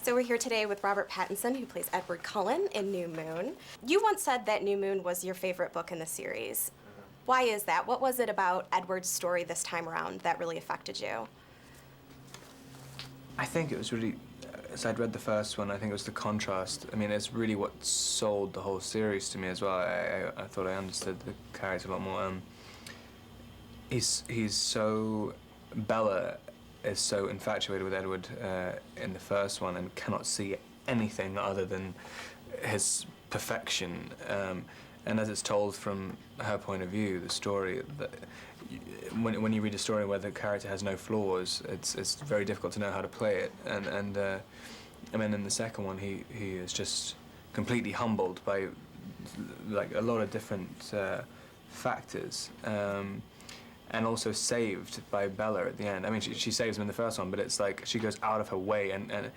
So we're here today with Robert Pattinson, who plays Edward Cullen in New Moon. You once said that New Moon was your favorite book in the series. Why is that? What was it about Edward's story this time around that really affected you? I think it was really, as I'd read the first one, I think it was the contrast. I mean, it's really what sold the whole series to me as well. I thought I understood the character a lot more. He's so... Bella is so infatuated with Edward in the first one and cannot see anything other than his perfection. And as it's told from her point of view, the story, when you read a story where the character has no flaws, it's very difficult to know how to play it. And I mean, in the second one, he is just completely humbled by like a lot of different factors. And also saved by Bella at the end. I mean, she saves him in the first one, but it's like she goes out of her way and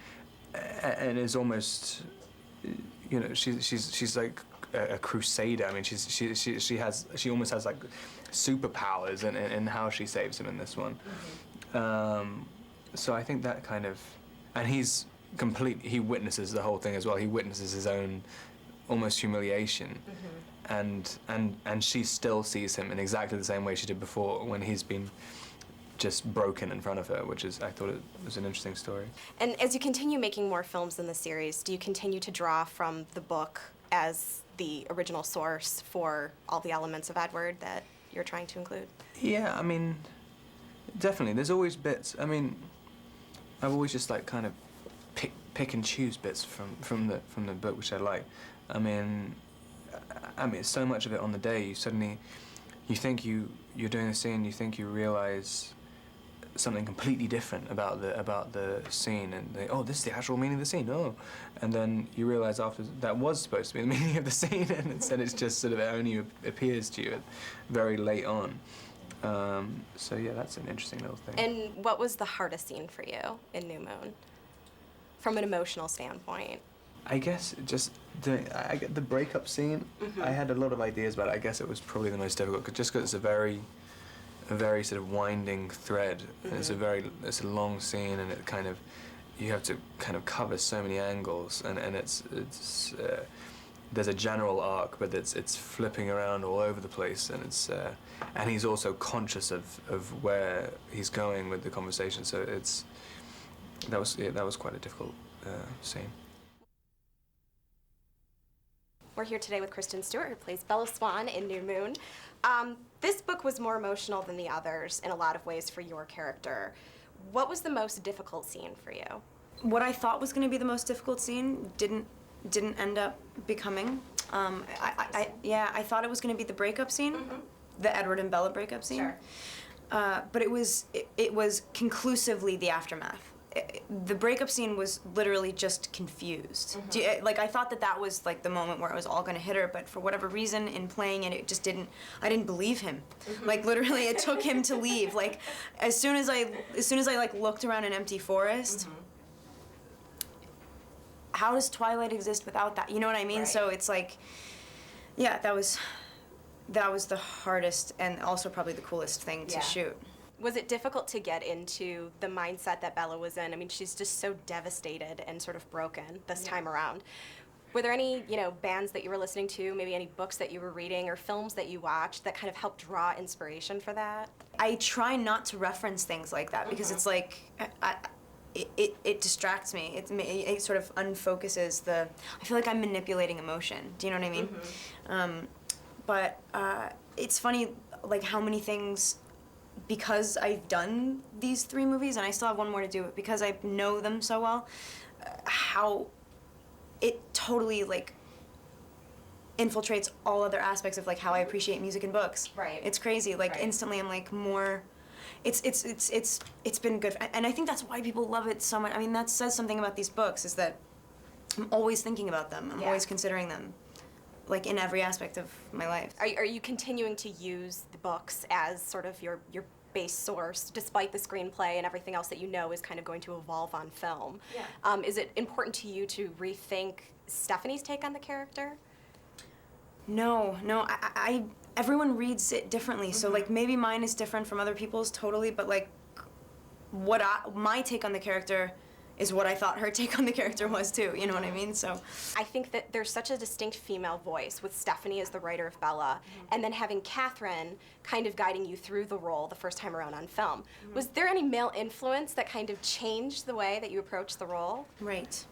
is almost, you know, she's like a crusader. I mean, she almost has like superpowers in how she saves him in this one. So I think that kind of, and he witnesses the whole thing as well. He witnesses his own almost humiliation. And she still sees him in exactly the same way she did before when he's been just broken in front of her, which is, I thought it was an interesting story. And as you continue making more films in the series, do you continue to draw from the book as the original source for all the elements of Edward that you're trying to include? Yeah, I mean, definitely. There's always bits. I mean, I've always just like kind of pick and choose bits from the book which I like. I mean, so much of it on the day, you think you're doing a scene, you think you realize something completely different about the scene, and oh, this is the actual meaning of the scene, oh, and then you realize after that was supposed to be the meaning of the scene, and instead it's just sort of, it only appears to you very late on. So yeah, that's an interesting little thing. And what was the hardest scene for you in New Moon, from an emotional standpoint? I guess just I get the breakup scene. I had a lot of ideas about it. I guess it was probably the most difficult, just because it's a very sort of winding thread. And it's a long scene, and it kind of, you have to kind of cover so many angles, and it's there's a general arc, but it's flipping around all over the place, and it's and he's also conscious of where he's going with the conversation. So that was quite a difficult scene. We're here today with Kristen Stewart, who plays Bella Swan in New Moon. This book was more emotional than the others in a lot of ways for your character. What was the most difficult scene for you? What I thought was going to be the most difficult scene didn't end up becoming. I thought it was going to be the breakup scene, the Edward and Bella breakup scene. Sure. But it was conclusively the aftermath. The breakup scene was literally just confused. Like, I thought that was like the moment where it was all gonna hit her, but for whatever reason, in playing it, it just didn't. I didn't believe him. Like, literally, it took him to leave. Like, as soon as I like looked around an empty forest. How does Twilight exist without that? You know what I mean? Right. So it's like, yeah, that was the hardest and also probably the coolest thing to shoot. Was it difficult to get into the mindset that Bella was in? I mean, she's just so devastated and sort of broken this time around. Were there any, bands that you were listening to, maybe any books that you were reading or films that you watched that kind of helped draw inspiration for that? I try not to reference things like that because it's like, it distracts me. It sort of unfocuses I feel like I'm manipulating emotion. Do you know what I mean? But it's funny, like, how many things, because I've done these 3 movies, and I still have one more to do, but because I know them so well, how it totally, like, infiltrates all other aspects of, like, how I appreciate music and books. Right. It's crazy. Like, instantly I'm, like, more... It's been good. And I think that's why people love it so much. I mean, that says something about these books, is that I'm always thinking about them. I'm always considering them, like, in every aspect of my life. Are you continuing to use the books as sort of your base source, despite the screenplay and everything else that you know is kind of going to evolve on film? Yeah. Is it important to you to rethink Stephanie's take on the character? No. Everyone reads it differently, so, like, maybe mine is different from other people's, totally, but, like, my take on the character is what I thought her take on the character was too. You know what I mean? So I think that there's such a distinct female voice with Stephanie as the writer of Bella, and then having Catherine kind of guiding you through the role the first time around on film. Was there any male influence that kind of changed the way that you approached the role? right.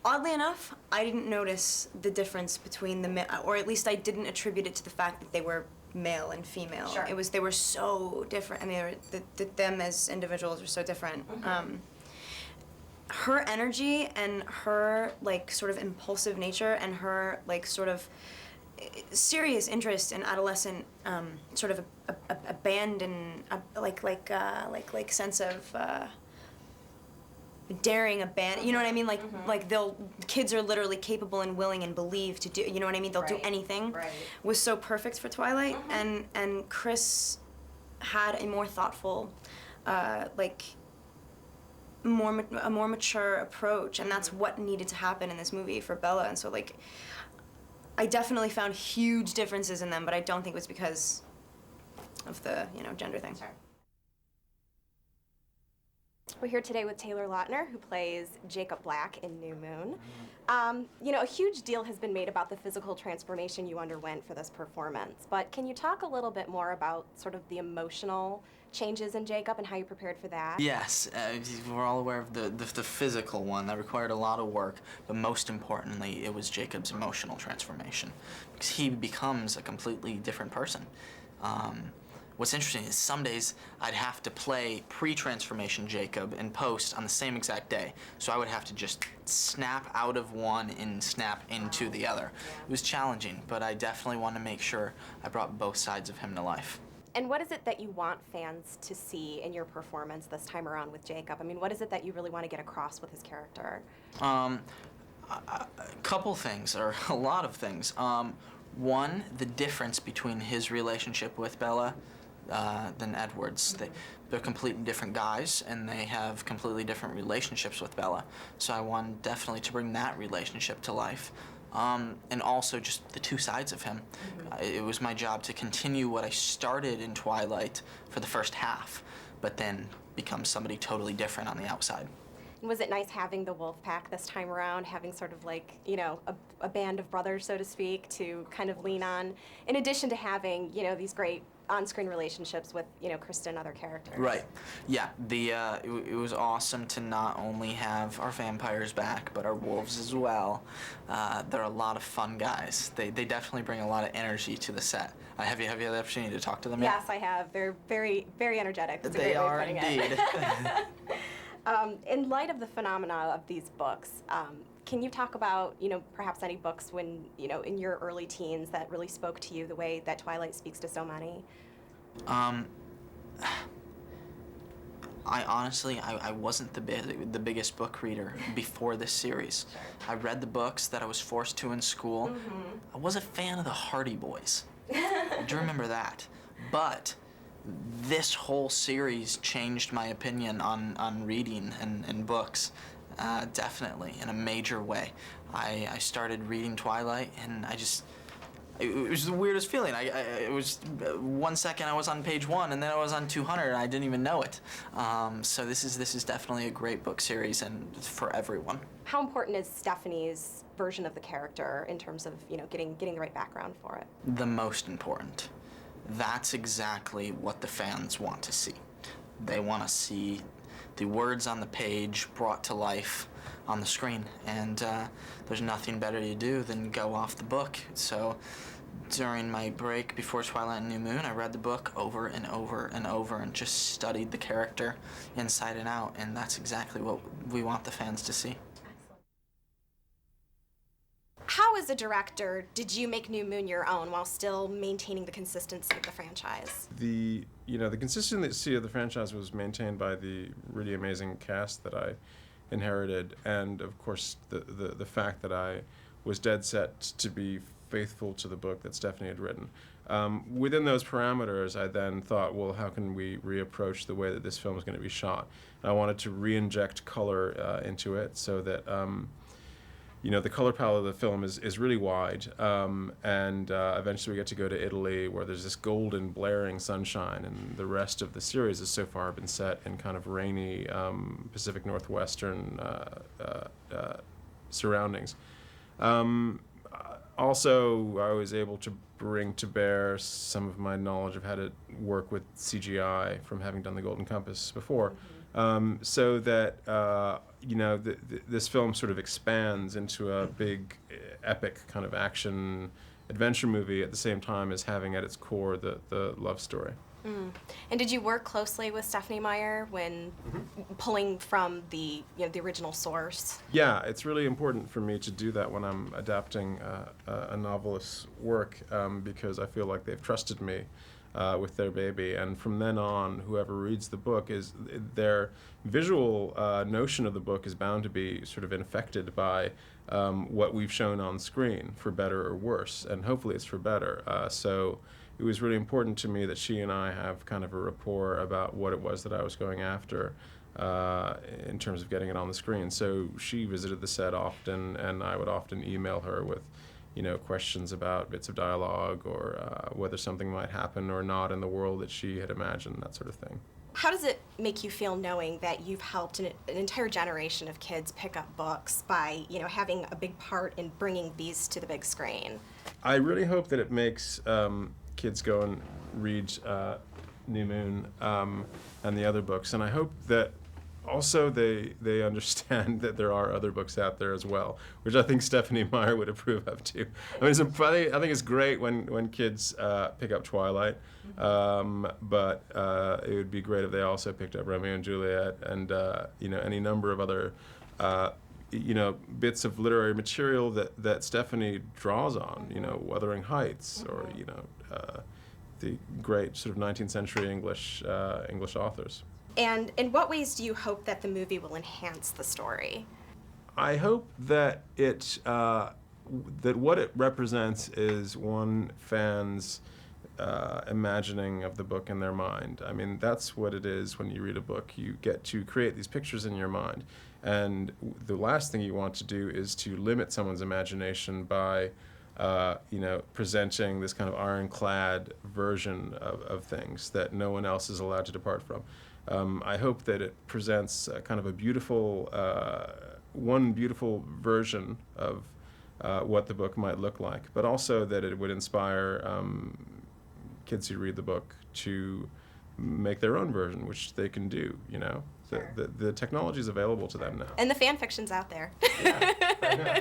Oddly enough, I didn't notice the difference between or at least I didn't attribute it to the fact that they were male and female. Sure. They were so different. I mean, them as individuals were so different. Her energy and her like sort of impulsive nature and her like sort of serious interest in adolescent sort of abandon like sense of daring abandon, you know what I mean? Like kids are literally capable and willing and believe to do, you know what I mean? They'll do anything. Right. Was so perfect for Twilight, and Chris had a more thoughtful, like a more mature approach, and that's what needed to happen in this movie for Bella. And so like, I definitely found huge differences in them, but I don't think it was because of the gender thing. Sure. We're here today with Taylor Lautner, who plays Jacob Black in New Moon. A huge deal has been made about the physical transformation you underwent for this performance, but can you talk a little bit more about sort of the emotional changes in Jacob and how you prepared for that? Yes, we're all aware of the physical one. That required a lot of work, but most importantly, it was Jacob's emotional transformation, because he becomes a completely different person. What's interesting is some days I'd have to play pre-transformation Jacob and post on the same exact day. So I would have to just snap out of one and snap into the other. It was challenging, but I definitely wanted to make sure I brought both sides of him to life. And what is it that you want fans to see in your performance this time around with Jacob? I mean, what is it that you really want to get across with his character? A couple things, or a lot of things. One, the difference between his relationship with Bella than Edward's. They're completely different guys, and they have completely different relationships with Bella. So I wanted definitely to bring that relationship to life. And also just the two sides of him. It was my job to continue what I started in Twilight for the first half, but then become somebody totally different on the outside. Was it nice having the wolf pack this time around, having sort of like, a band of brothers, so to speak, to kind of lean on, in addition to having, these great on-screen relationships with, Krista and other characters? Right. Yeah. It was awesome to not only have our vampires back, but our wolves as well. They're a lot of fun guys. They definitely bring a lot of energy to the set. Have you had the opportunity to talk to them yet? Yes, I have. They're very, very energetic. That's a They great way of are putting indeed. it. In light of the phenomena of these books, can you talk about, perhaps any books when, in your early teens that really spoke to you the way that Twilight speaks to so many? I honestly wasn't the biggest book reader before this series. I read the books that I was forced to in school. I was a fan of the Hardy Boys. I do remember that. But this whole series changed my opinion on reading and books, definitely, in a major way. I started reading Twilight, and it was the weirdest feeling. It was 1 second I was on page 1, and then I was on 200, and I didn't even know it. So this is definitely a great book series, and for everyone. How important is Stephanie's version of the character in terms of, getting the right background for it? The most important. That's exactly what the fans want to see. They want to see the words on the page brought to life on the screen, and there's nothing better to do than go off the book. So during my break before Twilight and New Moon, I read the book over and over and over and just studied the character inside and out, and that's exactly what we want the fans to see. How, as a director, did you make New Moon your own while still maintaining the consistency of the franchise? The consistency of the franchise was maintained by the really amazing cast that I inherited, and of course the fact that I was dead set to be faithful to the book that Stephanie had written. Within those parameters, I then thought, well, how can we reapproach the way that this film is going to be shot? And I wanted to re-inject color into it so that the color palette of the film is really wide, and eventually we get to go to Italy, where there's this golden blaring sunshine, and the rest of the series has so far been set in kind of rainy Pacific Northwestern surroundings. Also, I was able to bring to bear some of my knowledge of how to work with CGI from having done The Golden Compass before, so that this film sort of expands into a big, epic kind of action adventure movie at the same time as having at its core the love story. And did you work closely with Stephanie Meyer when pulling from the the original source? Yeah, it's really important for me to do that when I'm adapting a novelist's work, because I feel like they've trusted me with their baby, and from then on, whoever reads the book, is their visual notion of the book is bound to be sort of infected by what we've shown on screen, for better or worse, and hopefully it's for better. So it was really important to me that she and I have kind of a rapport about what it was that I was going after in terms of getting it on the screen. So she visited the set often, and I would often email her with questions about bits of dialogue, or whether something might happen or not in the world that she had imagined, that sort of thing. How does it make you feel knowing that you've helped an entire generation of kids pick up books by, having a big part in bringing these to the big screen? I really hope that it makes kids go and read New Moon and the other books, and I hope that also they understand that there are other books out there as well, which I think Stephanie Meyer would approve of too. I think it's great when kids pick up Twilight, but it would be great if they also picked up Romeo and Juliet, and any number of other bits of literary material that Stephanie draws on, Wuthering Heights, or the great sort of 19th century English authors. And in what ways do you hope that the movie will enhance the story? I hope that that what it represents is one fan's imagining of the book in their mind. I mean, that's what it is when you read a book. You get to create these pictures in your mind. And the last thing you want to do is to limit someone's imagination by presenting this kind of ironclad version of things that no one else is allowed to depart from. I hope that it presents kind of a beautiful, one beautiful version of what the book might look like, but also that it would inspire kids who read the book to make their own version, which they can do, Sure. The technology is available to them now. And the fan fiction's out there. Yeah, I know.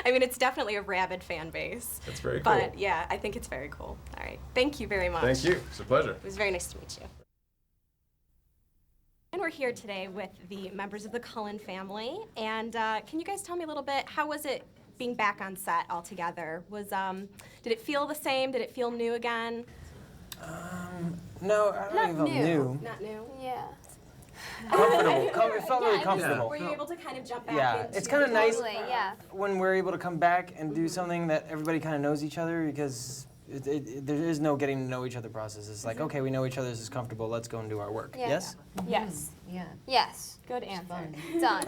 I mean, it's definitely a rabid fan base. That's very cool. But yeah, I think it's very cool. All right. Thank you very much. Thank you. It's a pleasure. It was very nice to meet you. And we're here today with the members of the Cullen family. And can you guys tell me a little bit, how was it being back on set all together? Did it feel the same? Did it feel new again? No, I don't even feel new. Not new? Yeah. Comfortable. It felt really comfortable. Were you able to kind of jump back Yeah, into it's kind of nice Totally, yeah. when we're able to come back and do something that everybody kind of knows each other, because there is no getting to know each other process. It's like, okay, we know each other, this is comfortable, let's go and do our work. Yeah. Yes? Yes. Yeah. Yes. Good answer. Done.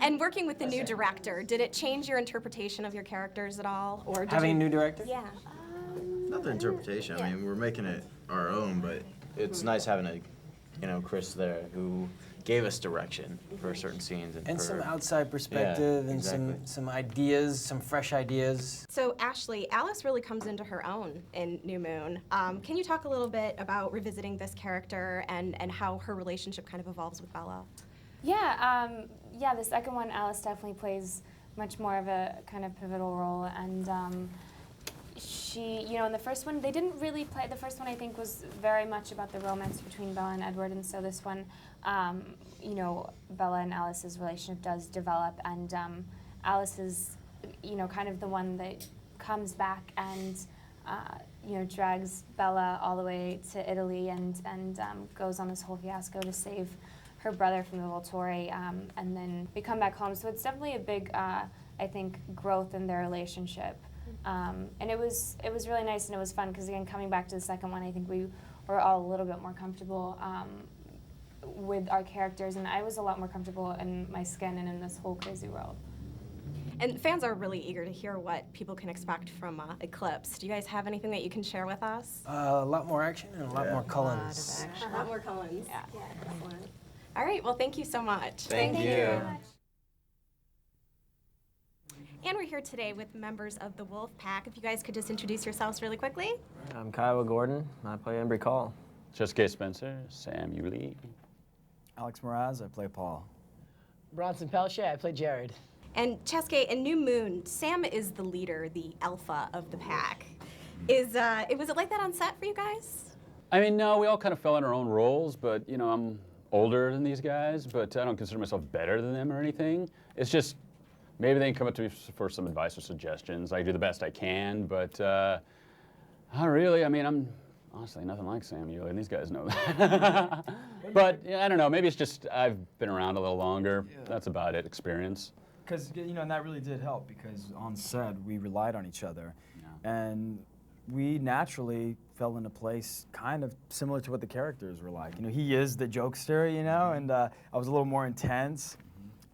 And working with the new director, did it change your interpretation of your characters at all? Or did Having a you... new director? Yeah. Not the interpretation. I mean, we're making it our own, but it's nice having Chris there who gave us direction for certain scenes And some outside perspective, and exactly. some ideas, some fresh ideas. So Ashley, Alice really comes into her own in New Moon. Can you talk a little bit about revisiting this character and how her relationship kind of evolves with Bella? Yeah, the second one, Alice definitely plays much more of a kind of pivotal role, and she, in the first one, they didn't really play, the first one I think was very much about the romance between Bella and Edward, and so this one, Bella and Alice's relationship does develop, and Alice is, kind of the one that comes back and, drags Bella all the way to Italy and goes on this whole fiasco to save her brother from the Volturi, and then we come back home. So it's definitely a big, I think, growth in their relationship. And it was really nice, and it was fun, because again, coming back to the second one, I think we were all a little bit more comfortable with our characters, and I was a lot more comfortable in my skin and in this whole crazy world. And fans are really eager to hear what people can expect from Eclipse. Do you guys have anything that you can share with us? A lot more action and a lot more Cullens. A lot more Cullens. Yeah. Excellent. All right, well, thank you so much. Thank you. And we're here today with members of the Wolf Pack. If you guys could just introduce yourselves really quickly. I'm Kiowa Gordon. I play Embry Call. Chesuke Spencer, Sam Yuli. Alex Mraz, I play Paul. Bronson Pelche, I play Jared. And Chesuke, in New Moon, Sam is the leader, the alpha of the pack. Was it like that on set for you guys? I mean, no, we all kind of fell in our own roles, but, you know, I'm older than these guys, but I don't consider myself better than them or anything. It's just, maybe they can come up to me for some advice or suggestions. I do the best I can, but not really. I mean, I'm honestly nothing like Sam Yuli, and these guys know that. But yeah, I don't know, maybe it's just I've been around a little longer. Yeah. That's about it, experience. Because, you know, and that really did help, because on set, we relied on each other. Yeah. And we naturally fell into place kind of similar to what the characters were like. You know, he is the jokester, you know, and I was a little more intense.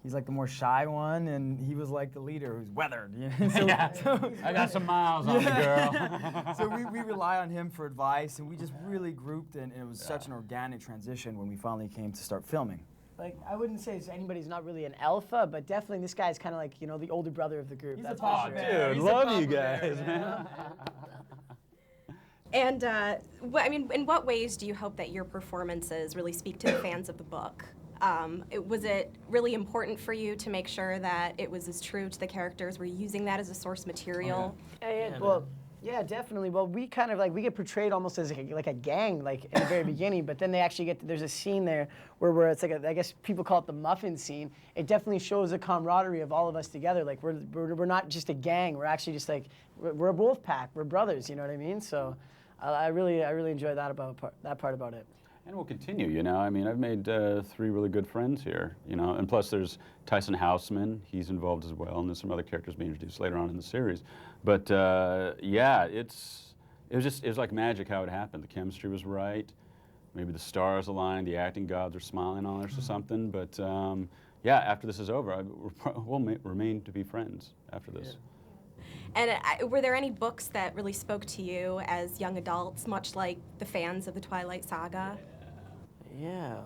He's like the more shy one, and he was like the leader who's weathered. You know? So, I got some miles on the girl. So we rely on him for advice, and we just really grouped, and it was such an organic transition when we finally came to start filming. Like, I wouldn't say anybody's not really an alpha, but definitely this guy's kind of like, you know, the older brother of the group. He's That's a papa bear. Dude, love you guys, man. And I mean, in what ways do you hope that your performances really speak to the fans of the book? Was it really important for you to make sure that it was as true to the characters? Were you using that as a source material? Yeah, definitely. Well, we kind of we get portrayed almost as like a gang, like in the very beginning, but then they actually there's a scene there where it's like I guess people call it the muffin scene. It definitely shows the camaraderie of all of us together. Like we're not just a gang. We're actually just like we're a wolf pack. We're brothers. You know what I mean? So I really enjoy that part about it. And we'll continue, you know. I mean, I've made 3 really good friends here, you know. And plus there's Tyson Houseman, he's involved as well, and there's some other characters being introduced later on in the series. But yeah, it was like magic how it happened. The chemistry was right. Maybe the stars aligned, the acting gods are smiling on us or something. But yeah, after this is over, we'll remain to be friends after this. Yeah. And were there any books that really spoke to you as young adults, much like the fans of the Twilight Saga? Yeah,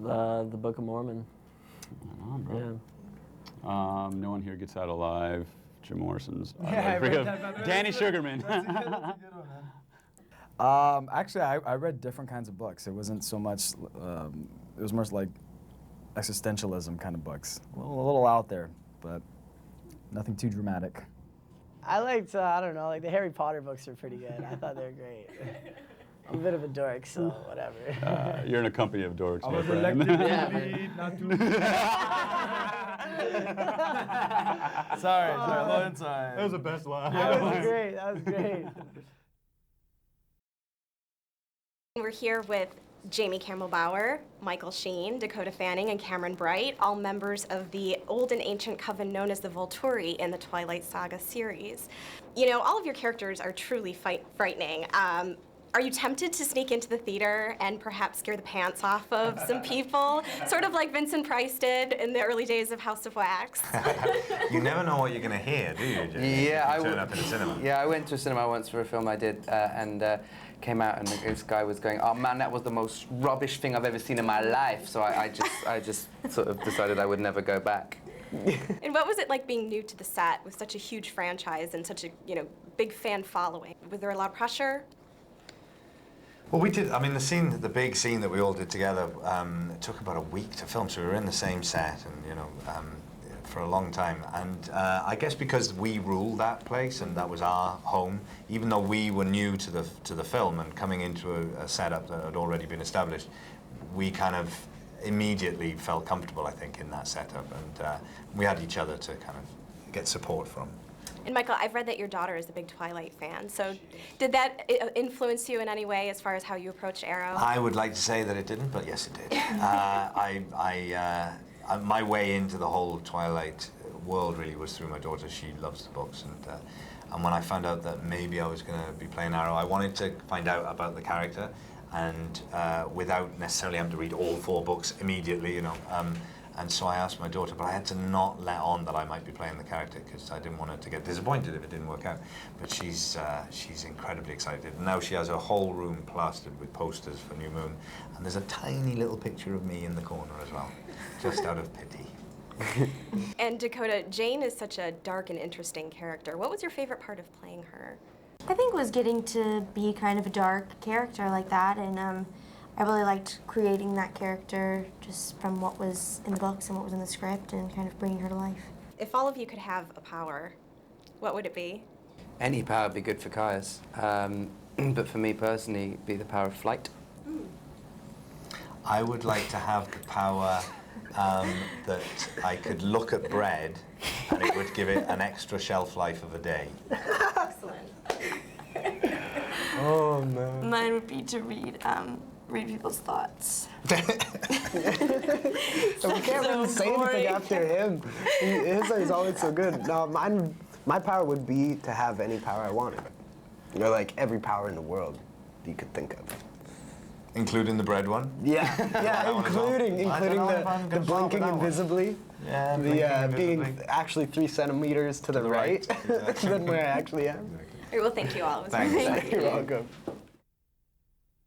the Book of Mormon. Oh, bro. Yeah. No One Here Gets Out Alive. Jim Morrison's. Yeah, I read that. Danny Sugarman. That's a good one, man. Actually, I read different kinds of books. It wasn't so much. It was more like existentialism kind of books. A little out there, but nothing too dramatic. I liked, I don't know, like the Harry Potter books are pretty good. I thought they were great. I'm a bit of a dork, so whatever. You're in a company of dorks, my friend. Elected to lead, not to sorry, low inside. That was the best line. That was great. We're here with Jamie Campbell-Bower, Michael Sheen, Dakota Fanning, and Cameron Bright, all members of the old and ancient coven known as the Volturi in the Twilight Saga series. You know, all of your characters are truly frightening. Are you tempted to sneak into the theater and perhaps scare the pants off of some people? Sort of like Vincent Price did in the early days of House of Wax. You never know what you're going to hear, do you, Jamie? Yeah, turn up in a cinema. Yeah, I went to a cinema once for a film I did, and came out, and this guy was going, "Oh man, that was the most rubbish thing I've ever seen in my life." So I just sort of decided I would never go back. And what was it like being new to the set with such a huge franchise and such a big fan following? Was there a lot of pressure? Well, we did. I mean, the big scene that we all did together, it took about a week to film. So we were in the same set, and for a long time. And I guess because we ruled that place and that was our home, even though we were new to the film and coming into a setup that had already been established, we kind of immediately felt comfortable, I think, in that setup, and we had each other to kind of get support from. And Michael, I've read that your daughter is a big Twilight fan, so did that influence you in any way as far as how you approach Arrow? I would like to say that it didn't, but yes, it did. My way into the whole Twilight world really was through my daughter. She loves the books, and when I found out that maybe I was going to be playing Arrow, I wanted to find out about the character, and without necessarily having to read all 4 books immediately, And so I asked my daughter, but I had to not let on that I might be playing the character because I didn't want her to get disappointed if it didn't work out. But she's incredibly excited. Now she has a whole room plastered with posters for New Moon, and there's a tiny little picture of me in the corner as well, just out of pity. And Dakota, Jane is such a dark and interesting character. What was your favorite part of playing her? I think was getting to be kind of a dark character like that, and I really liked creating that character just from what was in the books and what was in the script and kind of bringing her to life. If all of you could have a power, what would it be? Any power would be good for Kaius. But for me personally, it'd be the power of flight. I would like to have the power that I could look at bread and it would give it an extra shelf life of a day. Excellent. Oh, no. Mine would be to read people's thoughts. So we can't really say anything after him. His is always so good. No, my power would be to have any power I wanted. You know, like every power in the world you could think of. Including the bread one? Yeah, including the blinking invisibly. Yeah, the being actually 3 centimeters to the right, exactly. than where I actually am. All right, well, thank you all. It was Thanks. amazing. You're welcome.